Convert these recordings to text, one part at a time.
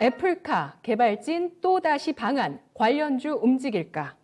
애플카 개발진 또다시 방한, 관련주 움직일까?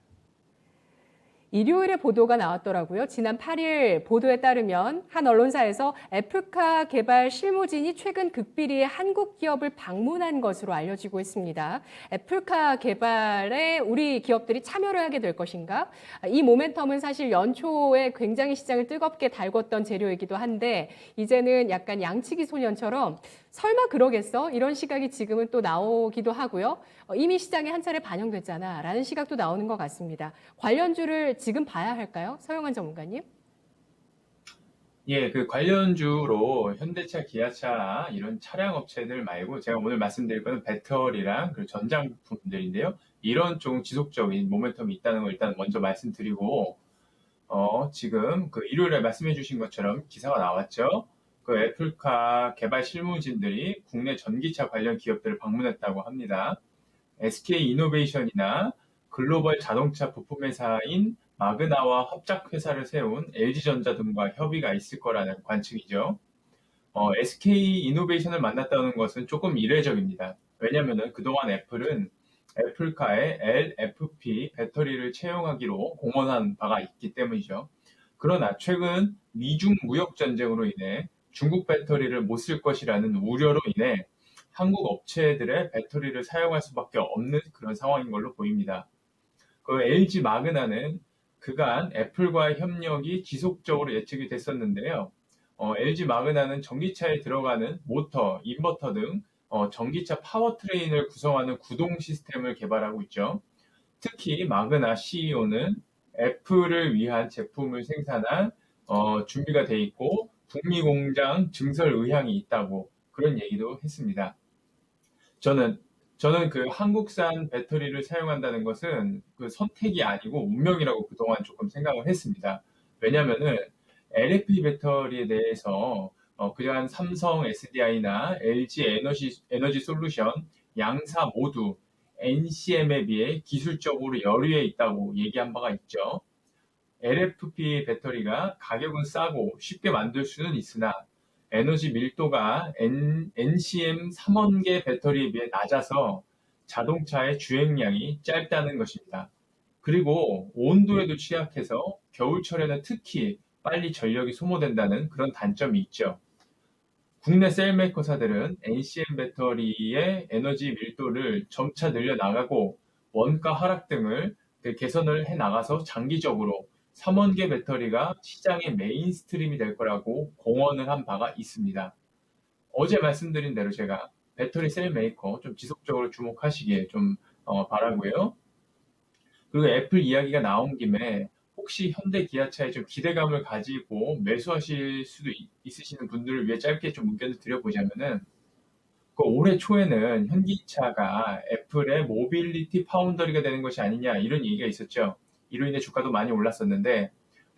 일요일에 보도가 나왔더라고요. 지난 8일 보도에 따르면 한 언론사에서 애플카 개발 실무진이 최근 극비리에 한국 기업을 방문한 것으로 알려지고 있습니다. 애플카 개발에 우리 기업들이 참여를 하게 될 것인가? 이 모멘텀은 사실 연초에 굉장히 시장을 뜨겁게 달궜던 재료이기도 한데 이제는 약간 양치기 소년처럼 설마 그러겠어? 이런 시각이 지금은 또 나오기도 하고요. 이미 시장에 한 차례 반영됐잖아 라는 시각도 나오는 것 같습니다. 관련주를 지금 봐야 할까요? 서영한 전문가님. 예, 그 관련주로 현대차, 기아차 이런 차량 업체들 말고 제가 오늘 말씀드릴 거는 배터리랑 그 전장 부품들인데요. 이런 좀 지속적인 모멘텀이 있다는 걸 일단 먼저 말씀드리고, 지금 그 일요일에 말씀해 주신 것처럼 기사가 나왔죠. 그 애플카 개발 실무진들이 국내 전기차 관련 기업들을 방문했다고 합니다. SK 이노베이션이나 글로벌 자동차 부품 회사인 마그나와 합작 회사를 세운 LG전자 등과 협의가 있을 거라는 관측이죠. SK 이노베이션을 만났다는 것은 조금 이례적입니다. 왜냐하면 그동안 애플은 애플카에 LFP 배터리를 채용하기로 공언한 바가 있기 때문이죠. 그러나 최근 미중 무역 전쟁으로 인해 중국 배터리를 못 쓸 것이라는 우려로 인해 한국 업체들의 배터리를 사용할 수밖에 없는 그런 상황인 걸로 보입니다. 그 LG 마그나는 그간 애플과의 협력이 지속적으로 예측이 됐었는데요. LG 마그나는 전기차에 들어가는 모터, 인버터 등 전기차 파워트레인을 구성하는 구동 시스템을 개발하고 있죠. 특히 마그나 CEO는 애플을 위한 제품을 생산한 준비가 돼 있고 북미 공장 증설 의향이 있다고 그런 얘기도 했습니다. 저는 저는 그 한국산 배터리를 사용한다는 것은 그 선택이 아니고 운명이라고 그동안 조금 생각을 했습니다. 왜냐면은 LFP 배터리에 대해서 그간 삼성 SDI나 LG 에너지 솔루션 양사 모두 NCM에 비해 기술적으로 열의에 있다고 얘기한 바가 있죠. LFP 배터리가 가격은 싸고 쉽게 만들 수는 있으나 에너지 밀도가 NCM 3원계 배터리에 비해 낮아서 자동차의 주행량이 짧다는 것입니다. 그리고 온도에도 취약해서 겨울철에는 특히 빨리 전력이 소모된다는 그런 단점이 있죠. 국내 셀메이커사들은 NCM 배터리의 에너지 밀도를 점차 늘려나가고 원가 하락 등을 개선을 해 나가서 장기적으로 3원계 배터리가 시장의 메인스트림이 될 거라고 공언을 한 바가 있습니다. 어제 말씀드린 대로 제가 배터리 셀 메이커 좀 지속적으로 주목하시길 좀 바라고요. 그리고 애플 이야기가 나온 김에 혹시 현대 기아차에 좀 기대감을 가지고 매수하실 수도 있으시는 분들을 위해 짧게 좀 의견을 드려보자면은 그 올해 초에는 현기차가 애플의 모빌리티 파운더리가 되는 것이 아니냐 이런 얘기가 있었죠. 이로 인해 주가도 많이 올랐었는데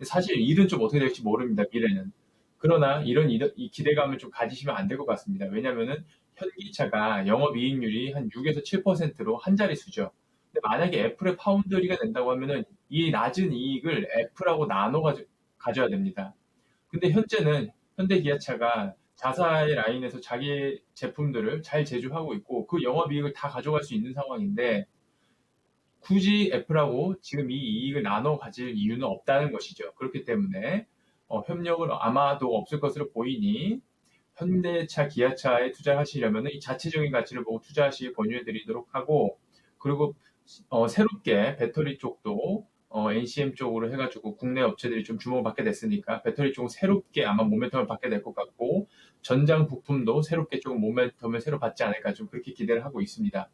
사실 일은 좀 어떻게 될지 모릅니다. 미래는. 그러나 이 기대감을 좀 가지시면 안 될 것 같습니다. 왜냐하면은 현기차가 영업이익률이 한 6에서 7%로 한 자릿수죠. 근데 만약에 애플의 파운더리가 된다고 하면은 이 낮은 이익을 애플하고 나눠 가져야 됩니다. 근데 현재는 현대기아차가 자사의 라인에서 자기 제품들을 잘 제조하고 있고 그 영업이익을 다 가져갈 수 있는 상황인데 굳이 애플하고 지금 이 이익을 나눠 가질 이유는 없다는 것이죠. 그렇기 때문에 협력을 아마도 없을 것으로 보이니 현대차, 기아차에 투자하시려면 이 자체적인 가치를 보고 투자하시길 권유해 드리도록 하고 그리고 새롭게 배터리 쪽도 NCM 쪽으로 해가지고 국내 업체들이 좀 주목을 받게 됐으니까 배터리 쪽은 새롭게 아마 모멘텀을 받게 될 것 같고 전장 부품도 새롭게 좀 모멘텀을 새로 받지 않을까 좀 그렇게 기대를 하고 있습니다.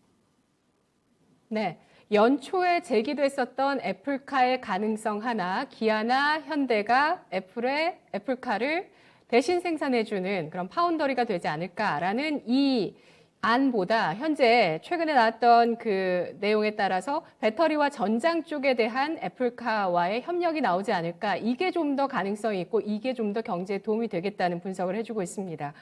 네. 연초에 제기됐었던 애플카의 가능성 하나, 기아나 현대가 애플의 애플카를 대신 생산해주는 그런 파운더리가 되지 않을까라는 이 안보다 현재 최근에 나왔던 그 내용에 따라서 배터리와 전장 쪽에 대한 애플카와의 협력이 나오지 않을까, 이게 좀 더 가능성이 있고 이게 좀 더 경제에 도움이 되겠다는 분석을 해주고 있습니다.